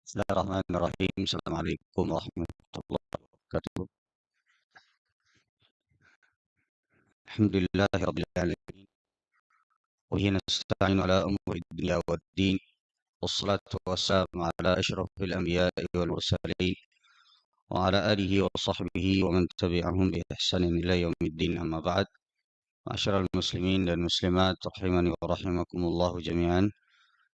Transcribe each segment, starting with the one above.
بسم الله الرحمن الرحيم. السلام عليكم ورحمة الله وبركاته. الحمد لله رب العالمين، وبه نستعين على أمور الدنيا والدين، والصلاة والسلام على أشرف الأنبياء والمرسلين وعلى آله وصحبه ومن تبعهم بإحسان إلى يوم الدين. أما بعد، معاشر المسلمين dan muslimat rahimani wa rahimakumullah jami'an.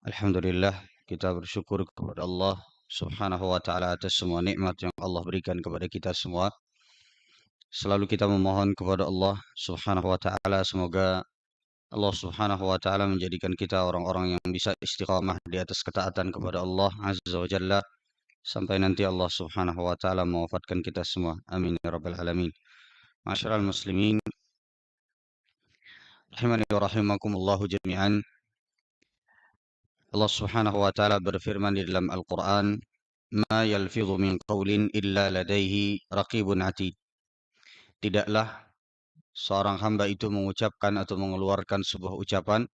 Alhamdulillah, kita bersyukur kepada Allah Subhanahu wa taala atas semua nikmat yang Allah berikan kepada kita semua. Selalu kita memohon kepada Allah Subhanahu wa taala semoga Allah Subhanahu wa taala menjadikan kita orang-orang yang bisa istiqamah di atas ketaatan kepada Allah Azza wa Jalla sampai nanti Allah Subhanahu wa taala mewafatkan kita semua. Amin ya rabbal alamin. Masyiral muslimin rahimani wa rahimakumullah jami'an. Allah Subhanahu wa taala berfirman di dalam Al-Qur'an, "Ma yalfidhu min qawlin illa ladaihi raqibun atid." Tidaklah seorang hamba itu mengucapkan atau mengeluarkan sebuah ucapan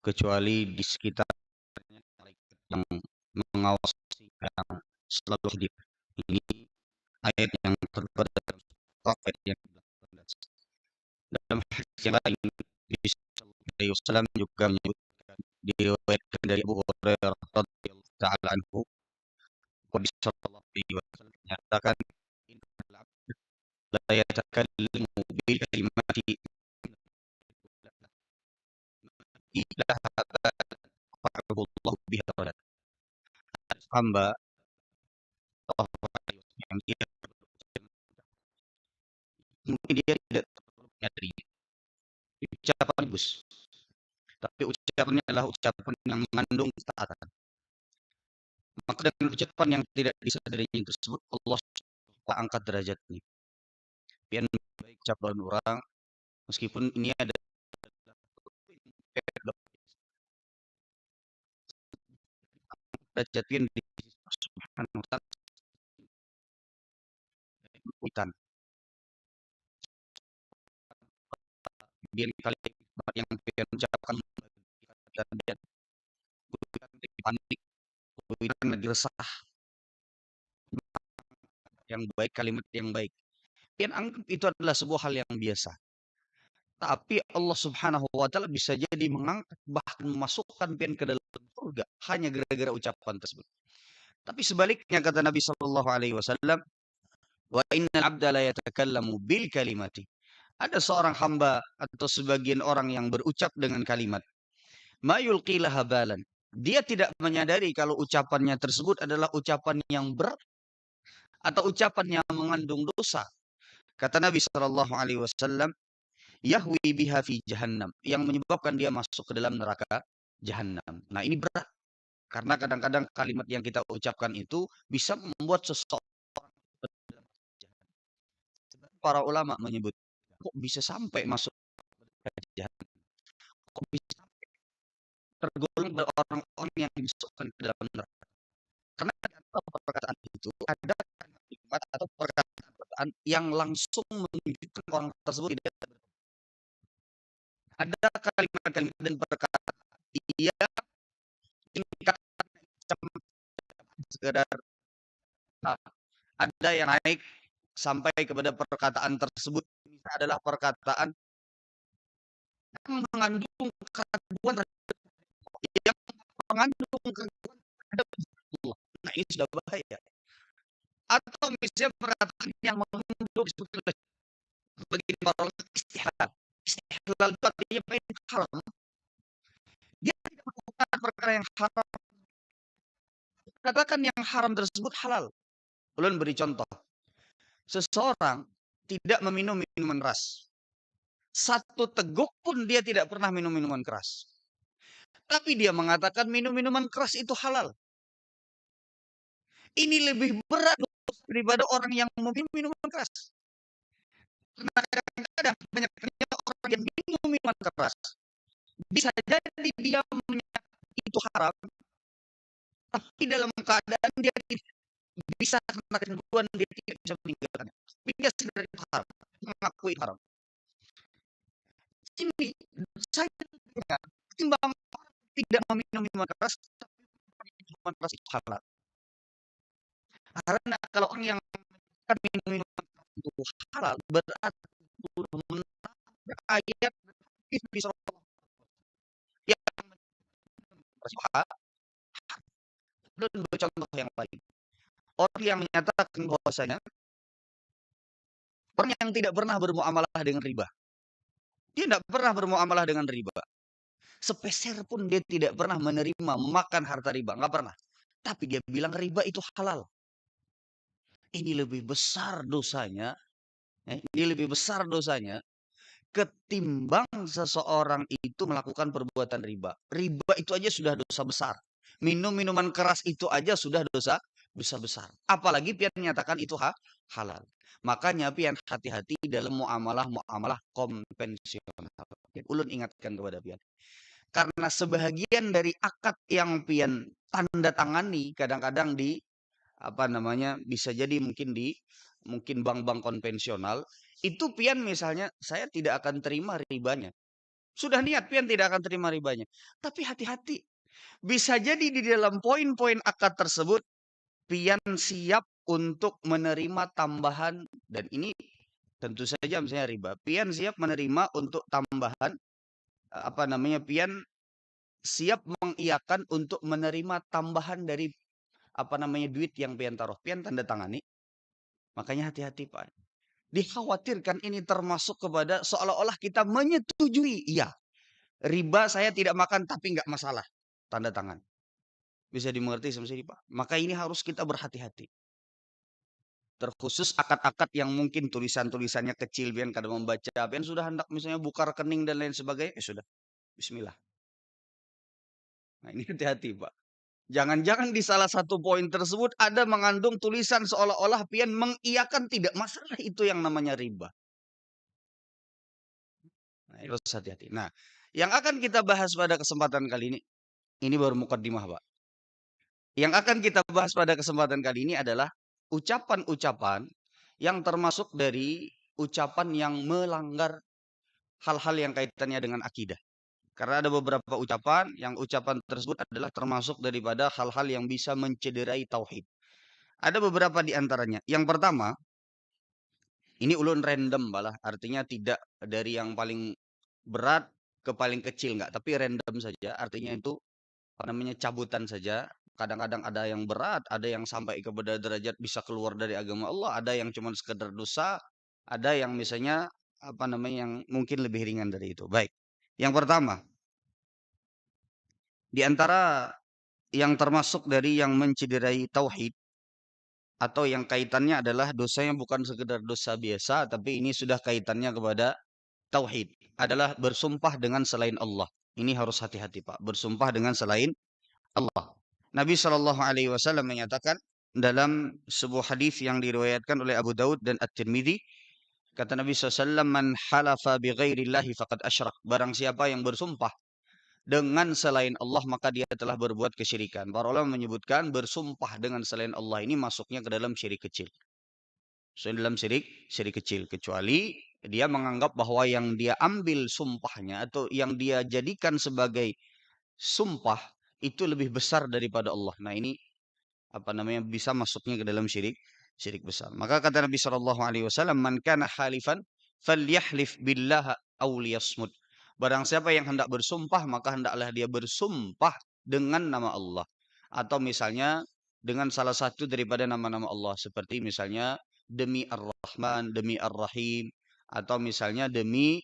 kecuali di sekitarnya malaikat yang mengawasi, yang selalu hadir. Ini ayat yang terdapat dalam ayat yang ke-18. Dalam hadis yang lain, Nabi sallallahu alaihi wasallam juga menyebutkan, diriwayatkan dari Abu Hurairah radhiyallahu taala anhu, Nabi sallallahu alaihi wasallam menyatakan, "Innal 'abda la yatakallamu bil kalimati illa fa'ahu Allah biha taala." Hamba sallallahu alaihi wasallam yang dia mungkin dia tidak terlalu menyadari ucapan bagus, tapi ucapannya adalah ucapan yang mengandung ketaatan. Maka dengan ucapan yang tidak disadarinya tersebut, Allah angkat derajatnya. Pian baik ucapan orang, meskipun ini ada derajat yang di Subhanahu wa taala dia kali yang pian ucapkan dan dia panik, lagi resah, yang baik, kalimat yang baik. Pian anggap itu adalah sebuah hal yang biasa. Tapi Allah Subhanahu wa taala bisa jadi mengangkat, bahkan memasukkan pian ke dalam surga hanya gara-gara ucapan tersebut. Tapi sebaliknya kata Nabi sallallahu alaihi wasallam, "Wa innal 'abda la yatakallamu bil kalimati." Ada seorang hamba atau sebagian orang yang berucap dengan kalimat, ma yulqi laha balan. Dia tidak menyadari kalau ucapannya tersebut adalah ucapan yang berat atau ucapan yang mengandung dosa. Kata Nabi sallallahu alaihi wasallam, yahwi biha fi jahannam, yang menyebabkan dia masuk ke dalam neraka jahannam. Nah, ini berat karena kadang-kadang kalimat yang kita ucapkan itu bisa membuat seseorang, para ulama menyebut, kok bisa sampai masuk neraka jahannam? Kok bisa sampai tergolong orang-orang yang dimasukkan ke dalam neraka? Karena di antara perkataan itu ada kalimat atau perkataan yang langsung menunjukkan orang tersebut tidak, ada kalimat-kalimat dan perkataan yang tingkatkan sekedar, nah, ada yang naik sampai kepada perkataan tersebut ini adalah perkataan yang mengandung keraguan, yang mengandung keraguan terhadap Allah. Nah, ini sudah bahaya. Atau misalnya perkataan yang mengandung bagi para ulama istihlal. Istihlal itu artinya haram. Dia tidak melakukan perkara yang haram. Katakan yang haram tersebut halal. Ulun beri contoh. Seseorang tidak meminum minuman keras. Satu teguk pun dia tidak pernah minum minuman keras. Tapi dia mengatakan minum minuman keras itu halal. Ini lebih berat daripada orang yang meminum minuman keras. Karena kadang-kadang banyak orang yang minum minuman keras, bisa jadi dia menyatakan itu haram, tapi dalam keadaan dia bisa kena ketentuan, dia tidak bisa meninggalkannya. Tapi dia sadar itu haram, mengakui haram. Ini saya dengar ketimbang tidak meminum minuman keras, tapi minuman keras itu halal. Karena kalau orang yang kan minum-minuman itu halal, berarti menabrak ayat Nabi SAW yang bersuha. Dan contoh yang lain. Orang yang menyatakan bahwasanya orang yang tidak pernah bermuamalah dengan riba. Dia tidak pernah bermuamalah dengan riba. Sepeser pun dia tidak pernah menerima, memakan harta riba. Nggak pernah. Tapi dia bilang riba itu halal. Ini lebih besar dosanya. Ini lebih besar dosanya ketimbang seseorang itu melakukan perbuatan riba. Riba itu aja sudah dosa besar. Minum minuman keras itu aja sudah dosa besar. Apalagi pian menyatakan itu halal. Makanya pian hati-hati dalam muamalah konvensional. Ulun ingatkan kepada pian. Karena sebahagian dari akad yang pian tanda tangani kadang-kadang di apa namanya bisa jadi mungkin bank-bank konvensional itu pian misalnya saya tidak akan terima ribanya. Sudah niat pian tidak akan terima ribanya. Tapi hati-hati. Bisa jadi di dalam poin-poin akad tersebut pian siap untuk menerima tambahan dan ini tentu saja misalnya riba. Pian siap menerima untuk tambahan apa namanya pian siap mengiyakan untuk menerima tambahan dari apa namanya duit yang pian taruh. Pian tanda tangani. Makanya hati-hati Pak. Dikhawatirkan ini termasuk kepada seolah-olah kita menyetujui. Iya, riba saya tidak makan tapi nggak masalah. Tanda tangan. Bisa dimengerti sama sini Pak. Maka ini harus kita berhati-hati. Terkhusus akad-akad yang mungkin tulisan-tulisannya kecil. Biar kadang membaca. Biar sudah hendak misalnya buka rekening dan lain sebagainya. Sudah. Bismillah. Nah ini hati-hati Pak. Jangan-jangan di salah satu poin tersebut ada mengandung tulisan seolah-olah pian mengiyakan tidak masalah itu yang namanya riba. Nah, harus hati-hati. Nah, yang akan kita bahas pada kesempatan kali ini baru mukaddimah, Pak. Yang akan kita bahas pada kesempatan kali ini adalah ucapan-ucapan yang termasuk dari ucapan yang melanggar hal-hal yang kaitannya dengan akidah. Karena ada beberapa ucapan yang ucapan tersebut adalah termasuk daripada hal-hal yang bisa mencederai tauhid. Ada beberapa di antaranya. Yang pertama, ini ulun random malah, artinya tidak dari yang paling berat ke paling kecil enggak, tapi random saja. Artinya itu apa namanya cabutan saja. Kadang-kadang ada yang berat, ada yang sampai kepada derajat bisa keluar dari agama Allah, ada yang cuma sekedar dosa, ada yang misalnya apa namanya yang mungkin lebih ringan dari itu. Baik. Yang pertama, di antara yang termasuk dari yang mencederai tauhid atau yang kaitannya adalah dosa yang bukan sekedar dosa biasa, tapi ini sudah kaitannya kepada tauhid. Adalah bersumpah dengan selain Allah. Ini harus hati-hati Pak. Bersumpah dengan selain Allah. Nabi Shallallahu Alaihi Wasallam menyatakan dalam sebuah hadis yang diriwayatkan oleh Abu Daud dan At-Tirmidzi, kata Nabi SAW, man halafa bi ghairillahi faqad asyrak. Barang siapa yang bersumpah dengan selain Allah maka dia telah berbuat kesyirikan. Para ulama menyebutkan bersumpah dengan selain Allah ini masuknya ke dalam syirik kecil. So, dalam syirik kecil kecuali dia menganggap bahwa yang dia ambil sumpahnya atau yang dia jadikan sebagai sumpah itu lebih besar daripada Allah. Nah, ini apa namanya bisa masuknya ke dalam syirik besar. Maka kata Nabi Shallallahu alaihi wasallam, "Man kana halifan falyahlif billah aw liyasmut." Barang siapa yang hendak bersumpah, maka hendaklah dia bersumpah dengan nama Allah atau misalnya dengan salah satu daripada nama-nama Allah seperti misalnya demi Ar-Rahman, demi Ar-Rahim atau misalnya demi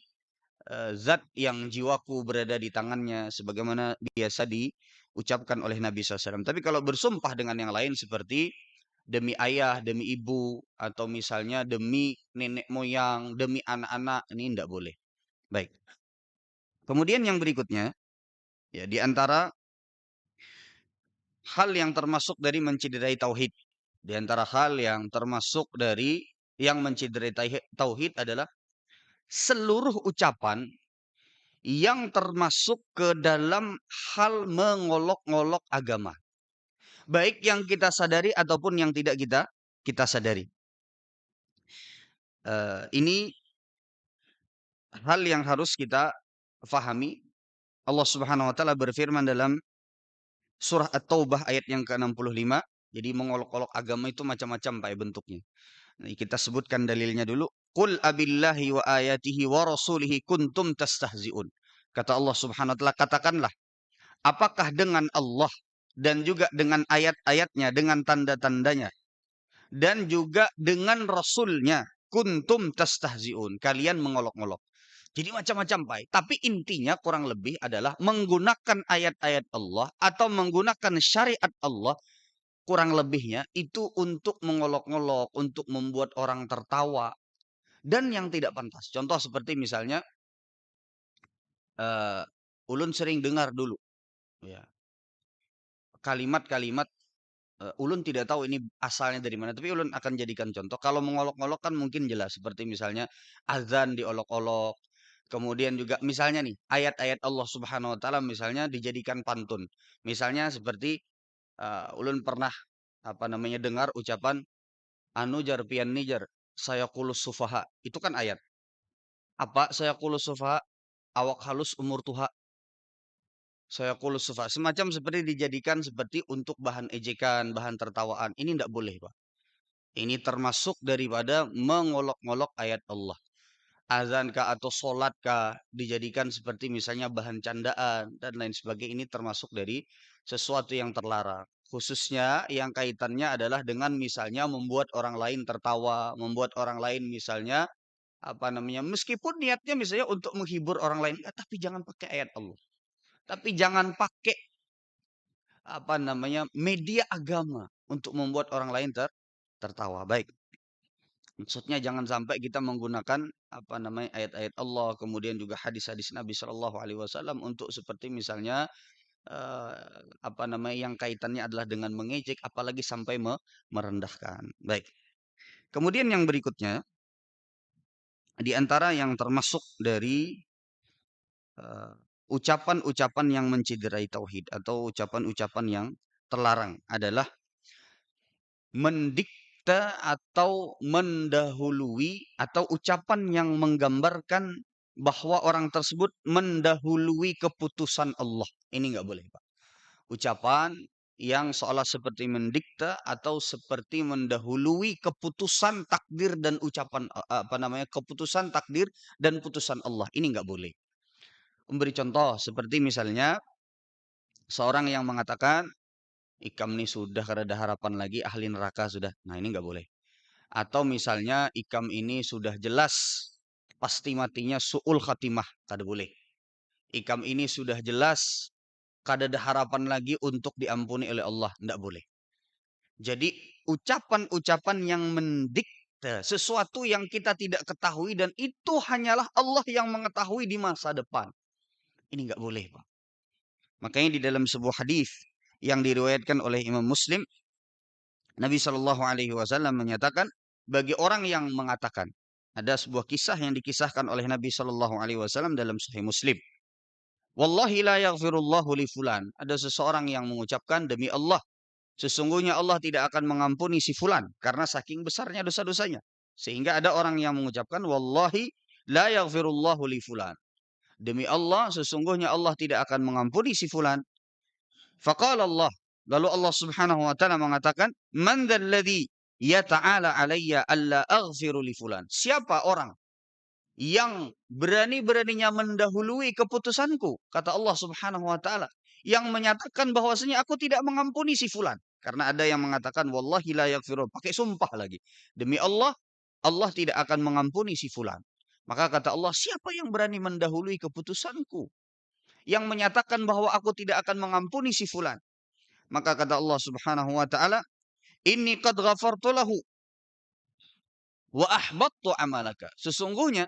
zat yang jiwaku berada di tangannya sebagaimana biasa diucapkan oleh Nabi SAW. Tapi kalau bersumpah dengan yang lain seperti demi ayah, demi ibu atau misalnya demi nenek moyang, demi anak-anak ini tidak boleh. Baik. Kemudian yang berikutnya ya di antara hal yang termasuk dari mencederai tauhid, di antara hal yang termasuk dari yang mencederai tauhid adalah seluruh ucapan yang termasuk ke dalam hal mengolok-ngolok agama. Baik yang kita sadari ataupun yang tidak kita sadari. Ini hal yang harus kita fahami. Allah Subhanahu wa taala berfirman dalam surah At-Taubah ayat yang ke-65, Jadi mengolok-olok agama itu macam-macam Pak bentuknya. Nah, kita sebutkan dalilnya dulu. Qul abillahi wa ayatihi wa rasulihi kuntum tastahzi'un. Kata Allah Subhanahu wa taala, katakanlah, apakah dengan Allah dan juga dengan ayat-ayatnya, dengan tanda-tandanya, dan juga dengan Rasulnya, kuntum tastahzi'un. Kalian mengolok-olok. Jadi macam-macam Pak. Tapi intinya kurang lebih adalah menggunakan ayat-ayat Allah atau menggunakan syariat Allah, kurang lebihnya itu untuk mengolok-olok, untuk membuat orang tertawa dan yang tidak pantas. Contoh seperti misalnya eh, ulun sering dengar dulu ya kalimat-kalimat, ulun tidak tahu ini asalnya dari mana, tapi ulun akan jadikan contoh. Kalau mengolok-olok kan mungkin jelas seperti misalnya azan diolok-olok. Kemudian juga misalnya nih ayat-ayat Allah Subhanahu wa taala misalnya dijadikan pantun. Misalnya seperti ulun pernah apa namanya dengar ucapan anu jar pian nijar saya kulus sufaha. Itu kan ayat. Apa saya kulus sufaha? Awak halus umur tuha. Saya kulus sufaha. Semacam seperti dijadikan seperti untuk bahan ejekan, bahan tertawaan. Ini tidak boleh, Pak. Ini termasuk daripada mengolok-ngolok ayat Allah. Azan kah atau solat kah dijadikan seperti misalnya bahan candaan dan lain sebagainya. Ini termasuk dari sesuatu yang terlarang. Khususnya yang kaitannya adalah dengan misalnya membuat orang lain tertawa, membuat orang lain misalnya apa namanya, meskipun niatnya misalnya untuk menghibur orang lain, tapi jangan pakai ayat Allah. Tapi jangan pakai apa namanya media agama untuk membuat orang lain tertawa. Baik. Maksudnya jangan sampai kita menggunakan apa namanya ayat-ayat Allah kemudian juga hadis-hadis Nabi Shallallahu Alaihi Wasallam untuk seperti misalnya eh, apa namanya yang kaitannya adalah dengan mengejek apalagi sampai merendahkan. Baik. Kemudian yang berikutnya di antara yang termasuk dari eh, ucapan-ucapan yang menciderai tauhid atau ucapan-ucapan yang terlarang adalah mendikte atau mendahului atau ucapan yang menggambarkan bahwa orang tersebut mendahului keputusan Allah. Ini nggak boleh, Pak. Ucapan yang seolah seperti mendikte atau seperti mendahului keputusan takdir dan ucapan apa namanya keputusan takdir dan putusan Allah. Ini nggak boleh. Memberi contoh seperti misalnya seorang yang mengatakan ikam ini sudah kada ada harapan lagi ahli neraka sudah. Nah ini nggak boleh. Atau misalnya ikam ini sudah jelas pasti matinya su'ul khatimah. Kada boleh. Ikam ini sudah jelas kada ada harapan lagi untuk diampuni oleh Allah. Tidak boleh. Jadi ucapan-ucapan yang mendikte sesuatu yang kita tidak ketahui dan itu hanyalah Allah yang mengetahui di masa depan. Ini nggak boleh, Pak. Makanya di dalam sebuah hadis yang diriwayatkan oleh Imam Muslim, Nabi Shallallahu Alaihi Wasallam menyatakan bagi orang yang mengatakan ada sebuah kisah yang dikisahkan oleh Nabi Shallallahu Alaihi Wasallam dalam Sahih Muslim. Wallahi la yaghfirullahu li fulan. Ada seseorang yang mengucapkan demi Allah, sesungguhnya Allah tidak akan mengampuni si fulan karena saking besarnya dosa-dosanya. Sehingga ada orang yang mengucapkan wallahi la yaghfirullahu li fulan. Demi Allah, sesungguhnya Allah tidak akan mengampuni si fulan. Faqala Allah. Lalu Allah Subhanahu wa taala mengatakan, "Man dzalladzi yata'ala alayya alla aghfiru li fulan?" Siapa orang yang berani-beraninya mendahului keputusanku, kata Allah Subhanahu wa taala, yang menyatakan bahwasanya aku tidak mengampuni si fulan. Karena ada yang mengatakan wallahi la yaghfiru, pakai sumpah lagi. Demi Allah, Allah tidak akan mengampuni si fulan. Maka kata Allah, siapa yang berani mendahului keputusanku? Yang menyatakan bahwa aku tidak akan mengampuni si fulan. Maka kata Allah Subhanahu wa taala, "Inni qad ghafartu lahu wa ahbattu amalaka." Sesungguhnya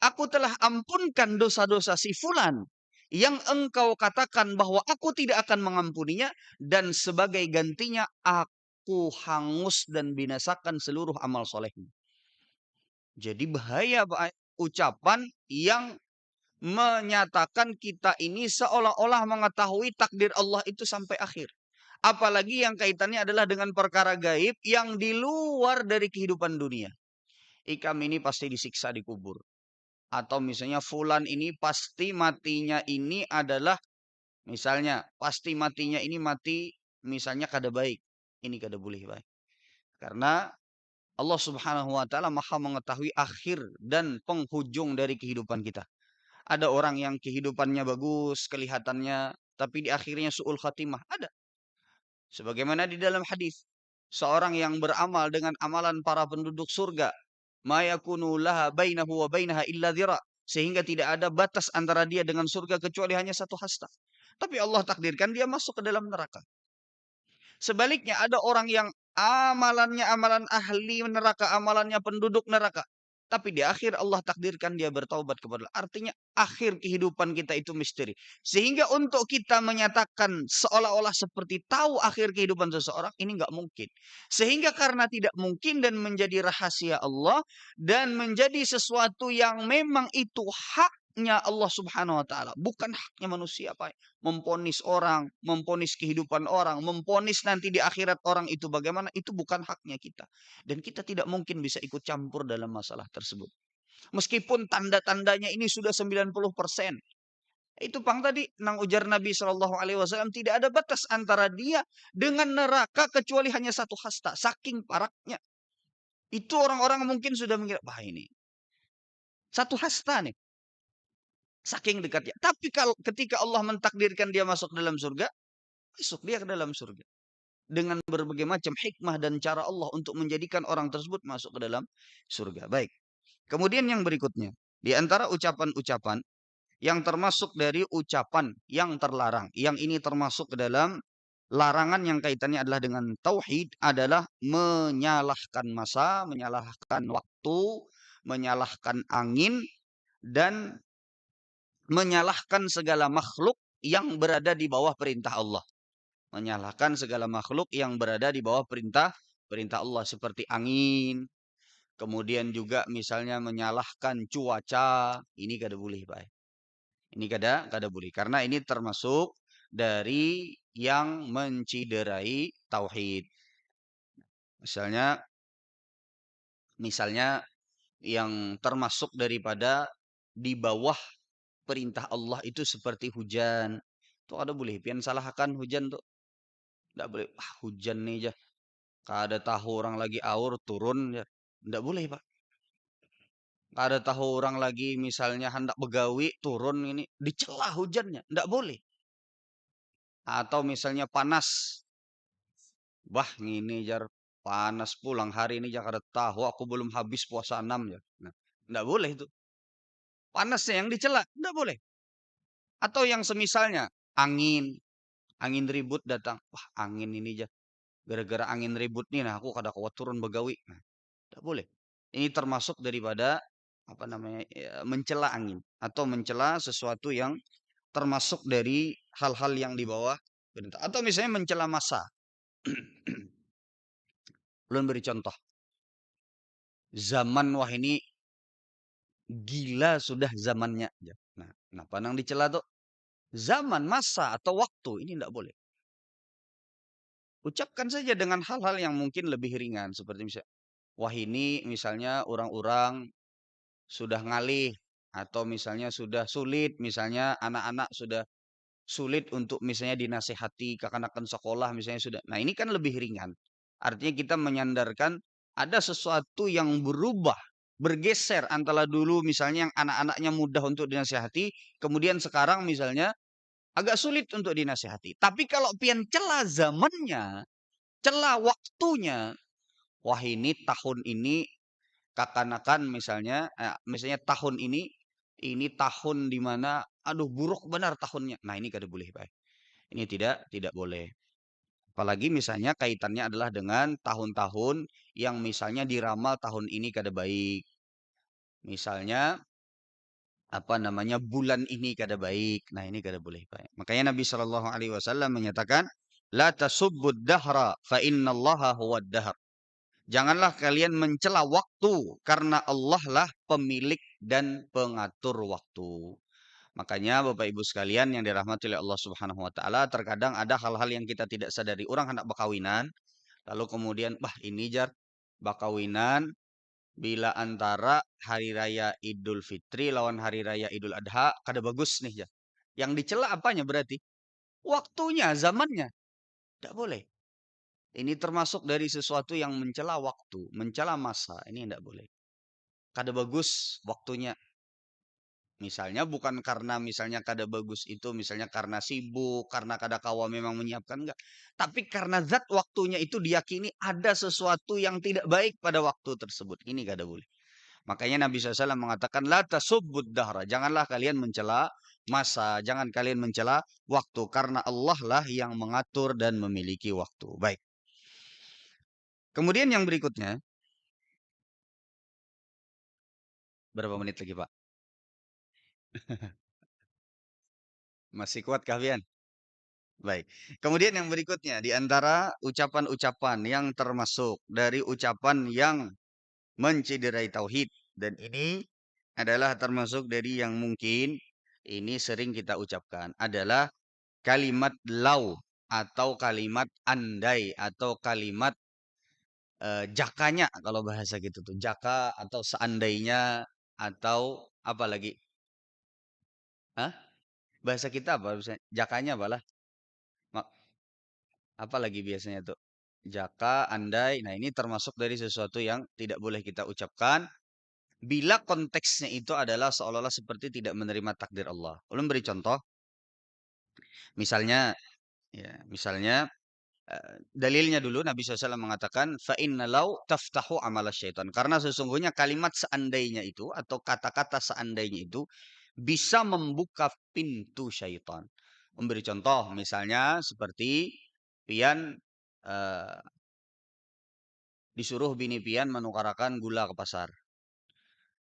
aku telah ampunkan dosa-dosa si fulan yang engkau katakan bahwa aku tidak akan mengampuninya dan sebagai gantinya aku hangus dan binasakan seluruh amal solehnya. Jadi bahaya Pak, ucapan yang menyatakan kita ini seolah-olah mengetahui takdir Allah itu sampai akhir. Apalagi yang kaitannya adalah dengan perkara gaib yang di luar dari kehidupan dunia. Ikam ini pasti disiksa di kubur. Atau misalnya fulan ini pasti matinya ini adalah misalnya pasti matinya ini mati misalnya kada baik. Ini kada boleh baik. Karena Allah Subhanahu wa taala Maha mengetahui akhir dan penghujung dari kehidupan kita. Ada orang yang kehidupannya bagus kelihatannya, tapi di akhirnya su'ul khatimah. Ada. Sebagaimana di dalam hadis, seorang yang beramal dengan amalan para penduduk surga, ma yakunu laha bainahu wa bainaha illa dhira, sehingga tidak ada batas antara dia dengan surga kecuali hanya satu hasta. Tapi Allah takdirkan dia masuk ke dalam neraka. Sebaliknya ada orang yang amalannya amalan ahli neraka, amalannya penduduk neraka. Tapi di akhir Allah takdirkan dia bertaubat kepada Allah. Artinya akhir kehidupan kita itu misteri. Sehingga untuk kita menyatakan seolah-olah seperti tahu akhir kehidupan seseorang, ini nggak mungkin. Sehingga karena tidak mungkin dan menjadi rahasia Allah, dan menjadi sesuatu yang memang itu haknya Allah Subhanahu wa taala, bukan haknya manusia, Pak. Memponis orang, memponis kehidupan orang, memponis nanti di akhirat orang itu bagaimana, itu bukan haknya kita. Dan kita tidak mungkin bisa ikut campur dalam masalah tersebut. Meskipun tanda-tandanya ini sudah 90%. Itu pang tadi nang ujar Nabi Shallallahu Alaihi Wasallam, tidak ada batas antara dia dengan neraka kecuali hanya satu hasta. Saking paraknya. Itu orang-orang mungkin sudah mengira, wah ini satu hasta nih. Saking dekatnya. Tapi kalau ketika Allah mentakdirkan dia masuk dalam surga, masuk dia ke dalam surga. Dengan berbagai macam hikmah dan cara Allah untuk menjadikan orang tersebut masuk ke dalam surga. Baik. Kemudian yang berikutnya. Di antara ucapan-ucapan yang termasuk dari ucapan yang terlarang. Yang ini termasuk ke dalam larangan yang kaitannya adalah dengan tauhid, adalah menyalahkan masa, menyalahkan waktu, menyalahkan angin, dan menyalahkan segala makhluk yang berada di bawah perintah Allah. Menyalahkan segala makhluk yang berada di bawah perintah Allah seperti angin. Kemudian juga misalnya menyalahkan cuaca. Ini kada boleh, Pak. Ini kada boleh. Karena ini termasuk dari yang menciderai tauhid. Misalnya yang termasuk daripada di bawah perintah Allah itu seperti hujan. Itu ada boleh. Pian salahkan hujan tuh. Tidak boleh. Wah, hujan nih aja. Kada tahu orang lagi aur turun ya. Tidak boleh, Pak. Kada tahu orang lagi misalnya hendak begawi turun ini dicela hujannya. Tidak boleh. Atau misalnya panas. Wah, ini jar panas pulang hari ini jar kada tahu aku belum habis puasa 6 ya. Nah, tidak boleh itu. Panasnya yang dicela, tidak boleh. Atau yang semisalnya angin ribut datang. Wah, angin ini jar. Gara-gara angin ribut nih, nah aku kada kuat turun begawi. Nah, tidak boleh. Ini termasuk daripada apa namanya ya, mencela angin atau mencela sesuatu yang termasuk dari hal-hal yang di bawah perintah. Atau misalnya mencela masa. Belum beri contoh. Zaman wah ini gila sudah zamannya. Nah, kenapa nang dicela tuh? Zaman, masa atau waktu ini tidak boleh. Ucapkan saja dengan hal-hal yang mungkin lebih ringan seperti misalnya, wah ini misalnya orang-orang sudah ngalih atau misalnya sudah sulit, misalnya anak-anak sudah sulit untuk misalnya dinasehati kekanakan sekolah misalnya sudah. Nah, ini kan lebih ringan. Artinya kita menyandarkan ada sesuatu yang berubah, bergeser antara dulu misalnya yang anak-anaknya mudah untuk dinasehati, kemudian sekarang misalnya agak sulit untuk dinasehati. Tapi kalau pian celah zamannya, celah waktunya, wah ini tahun ini kakanakan misalnya tahun ini tahun di mana aduh buruk benar tahunnya. Nah, ini kada boleh, Pak. Ini tidak boleh. Apalagi misalnya kaitannya adalah dengan tahun-tahun yang misalnya diramal tahun ini kada baik. Misalnya apa namanya bulan ini kada baik. Nah, ini kada boleh, Pak. Makanya Nabi Shallallahu alaihi wasallam menyatakan, "La tasubbud dahra fa innallaha huwad dahr." Janganlah kalian mencela waktu karena Allah lah pemilik dan pengatur waktu. Makanya Bapak Ibu sekalian yang dirahmati oleh Allah Subhanahu wa taala, terkadang ada hal-hal yang kita tidak sadari. Orang hendak bakawinan, lalu kemudian, "Bah, ini jar bakawinan bila antara hari raya Idul Fitri lawan hari raya Idul Adha kada bagus nih ya." Yang dicela apanya berarti? Waktunya, zamannya. Tidak boleh. Ini termasuk dari sesuatu yang mencela waktu, mencela masa. Ini tidak boleh. Kada bagus waktunya. Misalnya bukan karena misalnya kada bagus itu misalnya karena sibuk, karena kada kawa memang menyiapkan enggak. Tapi karena zat waktunya itu diyakini ada sesuatu yang tidak baik pada waktu tersebut. Ini kada boleh. Makanya Nabi SAW mengatakan la tasubbud dahra. Janganlah kalian mencela masa, jangan kalian mencela waktu karena Allah lah yang mengatur dan memiliki waktu. Baik. Kemudian yang berikutnya, berapa menit lagi, Pak? Masih kuat kalian? Baik. Kemudian yang berikutnya di antara ucapan-ucapan yang termasuk dari ucapan yang menciderai tauhid dan ini adalah termasuk dari yang mungkin ini sering kita ucapkan adalah kalimat lau atau kalimat andai atau kalimat jakanya kalau bahasa gitu tuh jaka atau seandainya atau apa lagi? Hah? Bahasa kita apa? Jakanya apalah? Apa lagi biasanya tuh? Jaka, andai. Nah, ini termasuk dari sesuatu yang tidak boleh kita ucapkan bila konteksnya itu adalah seolah-olah seperti tidak menerima takdir Allah. Ulun beri contoh, misalnya misalnya dalilnya dulu Nabi SAW mengatakan fa inna lau taftahu amala syaitan. Karena sesungguhnya kalimat seandainya itu atau kata-kata seandainya itu bisa membuka pintu syaitan. Memberi contoh misalnya seperti pian eh, disuruh bini pian menukarakan gula ke pasar.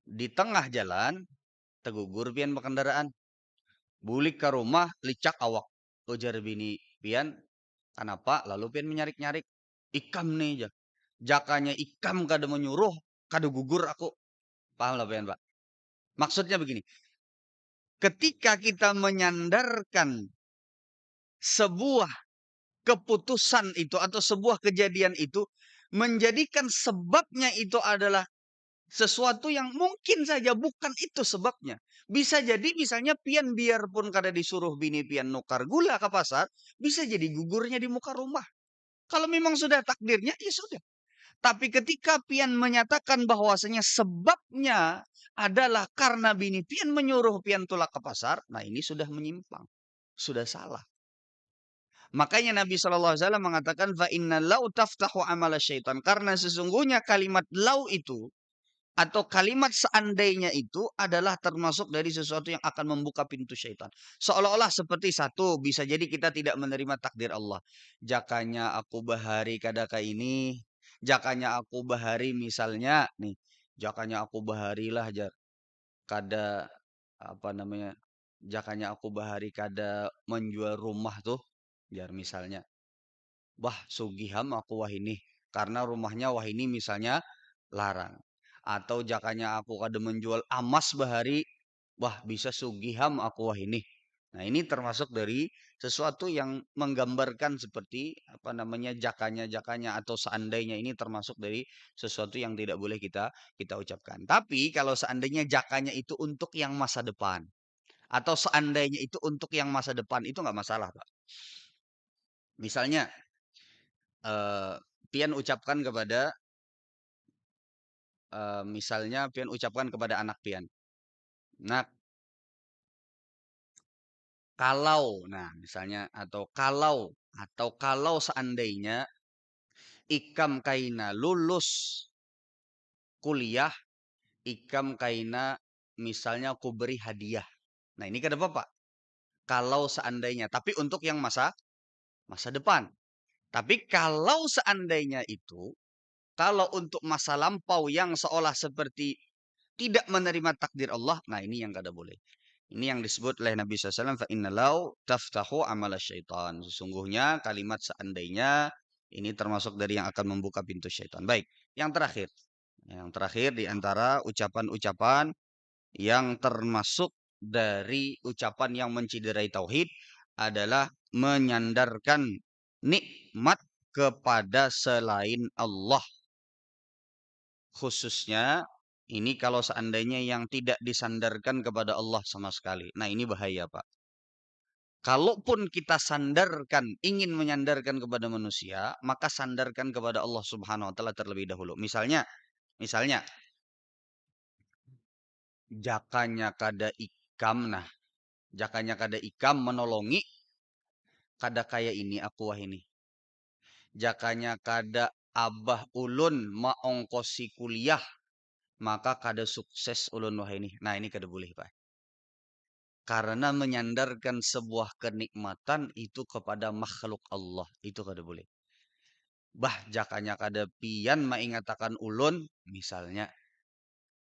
Di tengah jalan, tegugur pian berkendaraan. Bulik ke rumah, licak awak. Ujar bini pian, kenapa? Lalu pian menyarik-nyarik. Ikam nih, jakanya ikam kada menyuruh, kada gugur aku. Paham lah pian, Pak? Maksudnya begini, ketika kita menyandarkan sebuah keputusan itu atau sebuah kejadian itu, menjadikan sebabnya itu adalah sesuatu yang mungkin saja bukan itu sebabnya. Bisa jadi misalnya pian biarpun kada disuruh bini pian nukar gula ke pasar, bisa jadi gugurnya di muka rumah. Kalau memang sudah takdirnya, ya sudah. Tapi ketika pian menyatakan bahwasanya sebabnya adalah karena bini pian menyuruh pian tulak ke pasar, nah ini sudah menyimpang. Sudah salah. Makanya Nabi SAW mengatakan fa inna lau taftahu amala syaitan karena sesungguhnya kalimat lau itu atau kalimat seandainya itu adalah termasuk dari sesuatu yang akan membuka pintu syaitan. Seolah-olah seperti satu, bisa jadi kita tidak menerima takdir Allah. Jakanya aku bahari kadaka ini, jakanya aku bahari misalnya nih, jakanya aku baharilah kada apa namanya, jakanya aku bahari kada menjual rumah tuh, jar misalnya. Wah, sugiham aku wah ini. Karena rumahnya wah ini misalnya larang. Atau jakanya aku kada menjual emas bahari. Wah, bisa sugiham aku wah ini. Nah, ini termasuk dari sesuatu yang menggambarkan seperti apa namanya jakanya-jakanya atau seandainya ini termasuk dari sesuatu yang tidak boleh kita ucapkan. Tapi kalau seandainya jakanya itu untuk yang masa depan atau seandainya itu untuk yang masa depan itu nggak masalah, Pak. Misalnya eh, pian ucapkan kepada misalnya pian ucapkan kepada anak pian. Nah, kalau nah misalnya atau kalau seandainya ikam kaina lulus kuliah, ikam kaina misalnya aku beri hadiah. Nah, ini kan apa, Pak? Kalau seandainya, tapi untuk yang masa masa depan. Tapi kalau seandainya itu, kalau untuk masa lampau yang seolah seperti tidak menerima takdir Allah, nah ini yang kada boleh. Ini yang disebut oleh Nabi SAW, fa innalau taftahu amala syaitan. Sesungguhnya kalimat seandainya ini termasuk dari yang akan membuka pintu syaitan. Baik, yang terakhir. Yang terakhir di antara ucapan-ucapan yang termasuk dari ucapan yang menciderai tauhid adalah menyandarkan nikmat kepada selain Allah. Khususnya ini kalau seandainya yang tidak disandarkan kepada Allah sama sekali. Nah, ini bahaya, Pak. Kalaupun kita sandarkan, ingin menyandarkan kepada manusia, maka sandarkan kepada Allah Subhanahu wa taala terlebih dahulu. Misalnya jakanya kada ikam, nah jakanya kada ikam menolongi kada kaya ini aku wah ini. Jakanya kada abah ulun maongkosi kuliah, maka kada sukses ulun wah ini. Nah, ini kada boleh, Pak. Karena menyandarkan sebuah kenikmatan itu kepada makhluk Allah, itu kada boleh. Bah jakanya kada pian maingatakan ulun, misalnya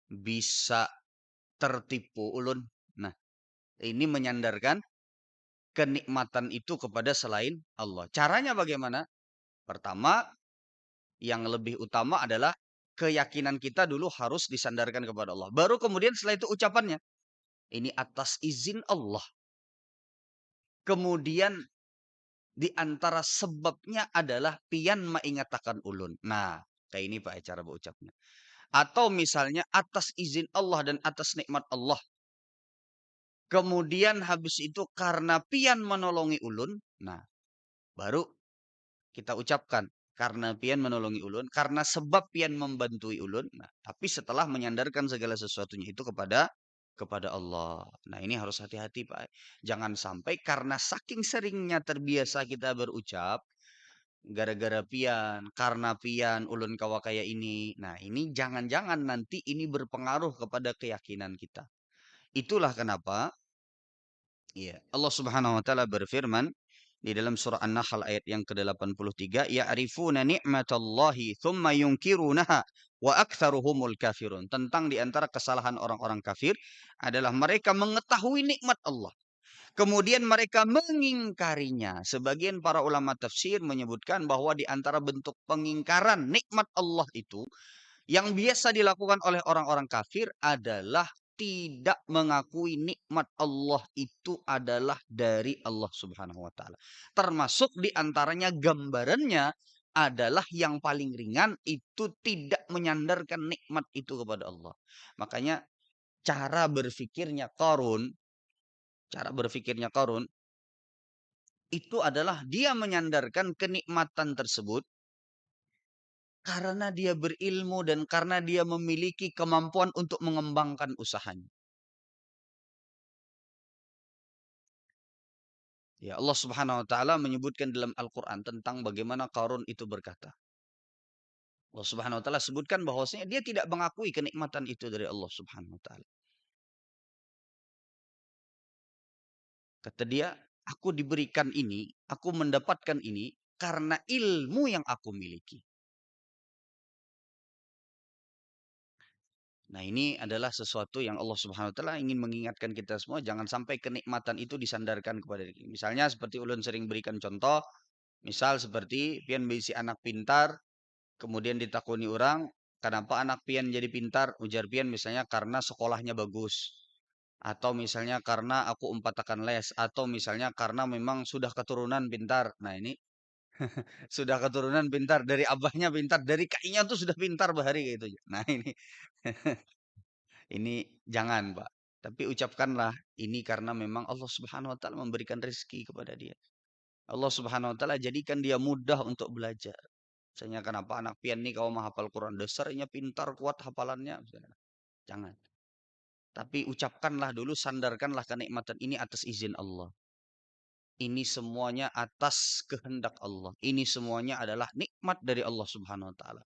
bisa tertipu ulun. Nah, ini menyandarkan kenikmatan itu kepada selain Allah. Caranya bagaimana? Pertama, yang lebih utama adalah keyakinan kita dulu harus disandarkan kepada Allah. Baru kemudian setelah itu ucapannya. Ini atas izin Allah. Kemudian di antara sebabnya adalah pian maingatakan ulun. Nah, kayak ini Pak cara berucapnya. Atau misalnya atas izin Allah dan atas nikmat Allah. Kemudian habis itu karena pian menolongi ulun. Nah, baru kita ucapkan karena pian menolongi ulun, karena sebab pian membantui ulun. Nah, tapi setelah menyandarkan segala sesuatunya itu kepada Allah. Nah, ini harus hati-hati, Pak. Jangan sampai karena saking seringnya terbiasa kita berucap gara-gara pian, karena pian ulun kawa kayak ini. Nah, ini jangan-jangan nanti ini berpengaruh kepada keyakinan kita. Itulah kenapa ya Allah Subhanahu wa taala berfirman di dalam surah An-Nahl ayat yang ke-83, ya'rifuna ni'matallahi thumma yunkirunaha wa aktsaruhumul kafirun. Tentang di antara kesalahan orang-orang kafir adalah mereka mengetahui nikmat Allah, kemudian mereka mengingkarinya. Sebagian para ulama tafsir menyebutkan bahwa di antara bentuk pengingkaran nikmat Allah itu yang biasa dilakukan oleh orang-orang kafir adalah tidak mengakui nikmat Allah itu adalah dari Allah Subhanahu wa taala. Termasuk di antaranya gambarannya adalah yang paling ringan itu tidak menyandarkan nikmat itu kepada Allah. Makanya cara berpikirnya Qarun itu adalah dia menyandarkan kenikmatan tersebut karena dia berilmu dan karena dia memiliki kemampuan untuk mengembangkan usahanya. Ya, Allah Subhanahu wa taala menyebutkan dalam Al-Qur'an tentang bagaimana Qarun itu berkata. Allah Subhanahu wa taala sebutkan bahwasanya dia tidak mengakui kenikmatan itu dari Allah Subhanahu wa taala. Kata dia, aku diberikan ini, aku mendapatkan ini karena ilmu yang aku miliki. Nah, ini adalah sesuatu yang Allah Subhanahu wa taala ingin mengingatkan kita semua, jangan sampai kenikmatan itu disandarkan kepada diri. Misalnya seperti ulun sering berikan contoh, misal seperti pian bisi anak pintar, kemudian ditakuni orang, kenapa anak pian jadi pintar? Ujar pian misalnya karena sekolahnya bagus. Atau misalnya karena aku umpatakan les. Atau misalnya karena memang sudah keturunan pintar. Nah, ini sudah keturunan pintar. Dari abahnya pintar. Dari kakeknya tuh sudah pintar bahari gitu. Nah, ini ini jangan, Pak. Tapi ucapkanlah ini karena memang Allah Subhanahu wa taala memberikan rezeki kepada dia. Allah Subhanahu wa taala jadikan dia mudah untuk belajar. Misalnya kenapa anak pian nih kau menghafal Quran, dasarnya pintar kuat hafalannya. Misalnya. Jangan. Tapi ucapkanlah dulu, sandarkanlah kenikmatan ini atas izin Allah. Ini semuanya atas kehendak Allah. Ini semuanya adalah nikmat dari Allah Subhanahu wa taala.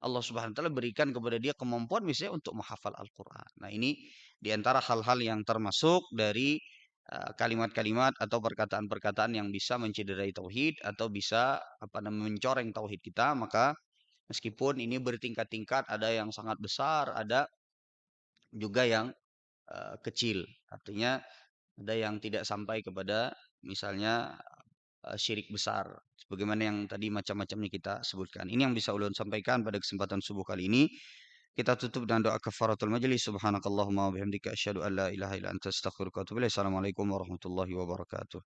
Allah Subhanahu wa taala berikan kepada dia kemampuan misalnya untuk menghafal Al-Qur'an. Nah, ini di antara hal-hal yang termasuk dari kalimat-kalimat atau perkataan-perkataan yang bisa mencederai tauhid atau bisa apa namanya mencoreng tauhid kita. Maka meskipun ini bertingkat-tingkat, ada yang sangat besar, ada juga yang kecil. Artinya ada yang tidak sampai kepada misalnya syirik besar. Sebagaimana yang tadi macam-macamnya kita sebutkan. Ini yang bisa ulun sampaikan pada kesempatan subuh kali ini. Kita tutup dengan doa kafaratul majlis. Subhanakallahumma wa bihamdika asyhadu an la ilaha illa anta astaghfiruka wa atubu ilaik. Assalamualaikum warahmatullahi wabarakatuh.